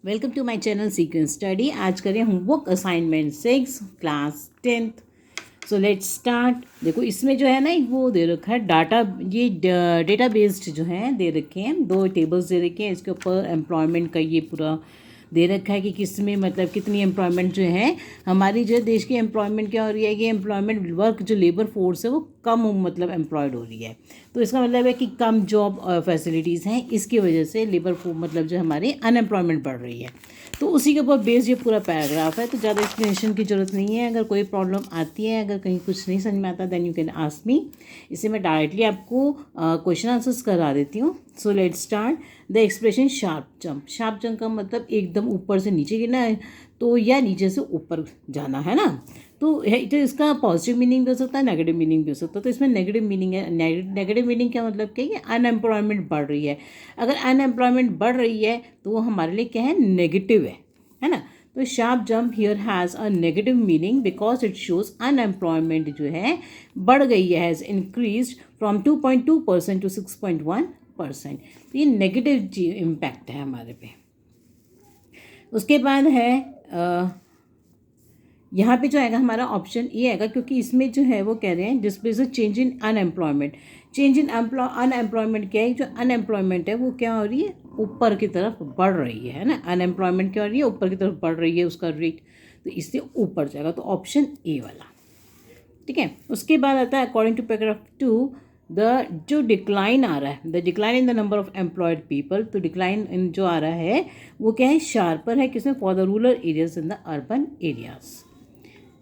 Welcome to my channel sequence study. आज करें homework assignment 6 class 10th। So let's start. देखो इसमें जो है ना वो दे रखा है डाटा, ये डेटा बेस्ड जो है दे रखे हैं, दो टेबल्स दे रखे हैं। इसके ऊपर एम्प्लॉयमेंट का ये पूरा दे रखा है कि किस में मतलब कितनी एम्प्लॉयमेंट जो है हमारी जो देश की एम्प्लॉयमेंट क्या हो रही है कि एम्प्लॉयमेंट वर्क जो लेबर फोर्स है वो कम मतलब एम्प्लॉयड हो रही है। तो इसका मतलब है कि कम जॉब फैसिलिटीज़ हैं, इसकी वजह से लेबर मतलब जो हमारी अनएम्प्लॉयमेंट बढ़ रही है। तो उसी के ऊपर बेस्ड ये पूरा पैराग्राफ है, तो ज़्यादा एक्सप्लेनेशन की ज़रूरत नहीं है। अगर कोई प्रॉब्लम आती है, अगर कहीं कुछ नहीं समझ में आता, then you can ask me. इसे मैं डायरेक्टली आपको क्वेश्चन आंसर्स करा देती हूँ। So let's start. The expression sharp jump. Sharp jump का मतलब एकदम ऊपर से नीचे गिरना है, तो या नीचे से ऊपर जाना है ना। तो इसका पॉजिटिव मीनिंग भी हो सकता है, नेगेटिव मीनिंग भी हो सकता है। तो इसमें नेगेटिव मीनिंग है। नेगेटिव मीनिंग क्या मतलब क्या है? अनएम्प्लॉयमेंट बढ़ रही है। अगर अनएम्प्लॉयमेंट बढ़ रही है तो वो हमारे लिए क्या है? नेगेटिव है ना। तो sharp jump here has a negative meaning because it shows unemployment जो है बढ़ गई है, हैज़ इंक्रीज फ्रॉम 2.2% टू 6.1%। तो ये नेगेटिव इम्पैक्ट है हमारे पे। उसके बाद है यहाँ पे जो आएगा हमारा ऑप्शन ये आएगा, क्योंकि इसमें जो है वो कह रहे हैं displays a change in unemployment. Change in unemployment क्या है? जो अनएम्प्लॉयमेंट है वो क्या हो रही है? ऊपर की तरफ बढ़ रही है ना। अनएम्प्लॉयमेंट क्या हो रही है? ऊपर की तरफ बढ़ रही है उसका रेट, तो इससे ऊपर जाएगा। तो ऑप्शन ए वाला, ठीक है। उसके बाद आता है अकॉर्डिंग टू पैराग्राफ 2 द जो डिक्लाइन आ रहा है, the decline in the number of employed people. तो डिक्लाइन इन जो आ रहा है वो क्या है? शार्पर है। किसमें? For the rural areas in the urban areas.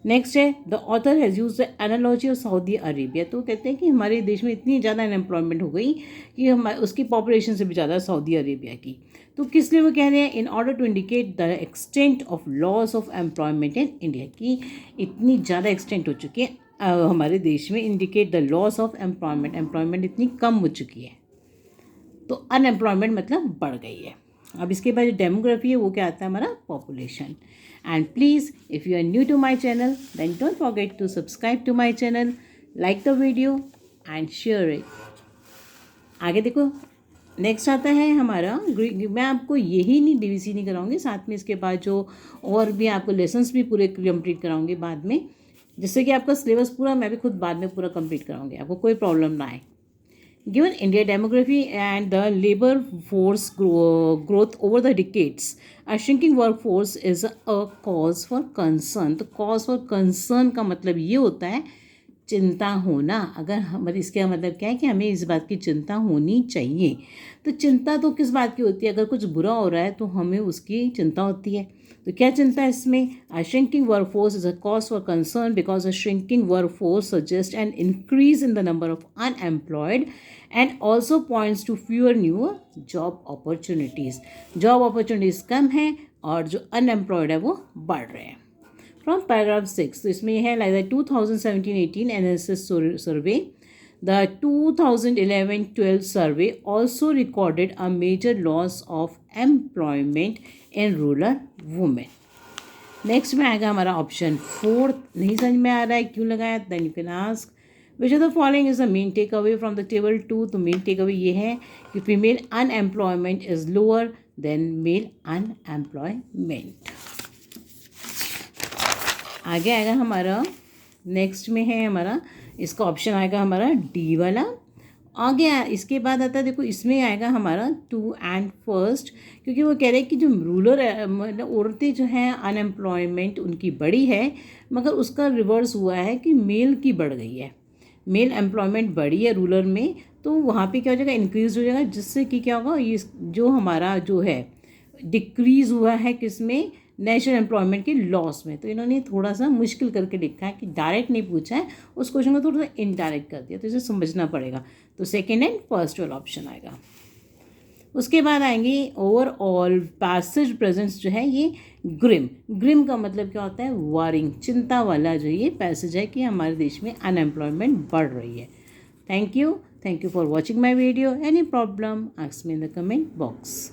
Next है the author has use the analogy of Saudi Arabia. तो कहते हैं कि हमारे देश में इतनी ज़्यादा अनएम्प्लॉयमेंट हो गई कि हम उसकी पॉपुलेशन से भी ज़्यादा सऊदी अरेबिया की। तो किस लिए वो कह रहे हैं? In order to indicate the extent of loss of employment in India, की इतनी ज़्यादा एक्सटेंट हो चुकी है हमारे देश में। Indicate the loss of employment, employment इतनी कम हो चुकी है, तो अनएम्प्लॉयमेंट मतलब बढ़ गई है। अब इसके बाद जो डेमोग्राफी है वो क्या आता है? हमारा population. And please if you are new to my channel then don't forget to subscribe to my channel, like the video and share it. आगे देखो, नेक्स्ट आता है हमारा मैं आपको यही नहीं डीवीसी नहीं कराऊंगी, साथ में इसके बाद जो और भी आपको लेसन्स भी पूरे कंप्लीट कराऊंगी बाद में, जिससे कि आपका सिलेबस पूरा मैं भी खुद बाद में पूरा कंप्लीट कराऊंगी, आपको कोई प्रॉब्लम ना आए। Given India demography and the labor force growth over the decades, a shrinking workforce is a cause for concern. तो cause for concern का मतलब ये होता है चिंता होना। अगर हमारे इसका मतलब क्या है कि हमें इस बात की चिंता होनी चाहिए। तो चिंता तो किस बात की होती है? अगर कुछ बुरा हो रहा है तो हमें उसकी चिंता होती है। तो क्या चिंता है इसमें? A shrinking workforce is a cause for concern because a shrinking workforce suggests an increase in the number of unemployed and also points to fewer new job opportunities. Job opportunities कम हैं और जो unemployed है वो बढ़ रहे हैं। From paragraph 6, तो इसमें है like the 2017-18 NSS survey. The 2011-12 survey also recorded a major loss of employment in rural women. Next में आएगा हमारा ऑप्शन 4। नहीं समझ में आ रहा है क्यों लगाया? Then you can ask which of the following is the main takeaway from the table 2। तो मेन टेक अवे ये है कि female unemployment is lower than male unemployment. आगे आएगा हमारा, नेक्स्ट में है हमारा, इसका ऑप्शन आएगा हमारा डी वाला। आगे इसके बाद आता है, देखो इसमें आएगा हमारा 2 एंड फर्स्ट, क्योंकि वो कह रहे हैं कि जो रूरल मतलब औरतें जो हैं अनएम्प्लॉयमेंट उनकी बढ़ी है, मगर उसका रिवर्स हुआ है कि मेल की बढ़ गई है। मेल एम्प्लॉयमेंट बढ़ी है रूरल में, तो वहाँ पे क्या हो जाएगा? इंक्रीज हो जाएगा, जिससे कि क्या होगा? ये जो हमारा जो है डिक्रीज़ हुआ है किसमें? नेशनल एम्प्लॉयमेंट के लॉस में। तो इन्होंने थोड़ा सा मुश्किल करके लिखा है कि डायरेक्ट नहीं पूछा है, उस क्वेश्चन को थोड़ा सा इनडायरेक्ट कर दिया, तो इसे समझना पड़ेगा। तो सेकेंड एंड फर्स्ट वाला ऑप्शन आएगा। उसके बाद आएंगे ओवरऑल पैसेज प्रेजेंट्स जो है ये ग्रिम। ग्रिम का मतलब क्या होता है? वारिंग, चिंता वाला जो ये पैसेज है कि हमारे देश में अनएम्प्लॉयमेंट बढ़ रही है। Thank you for watching my video. Any problem ask me in the comment box.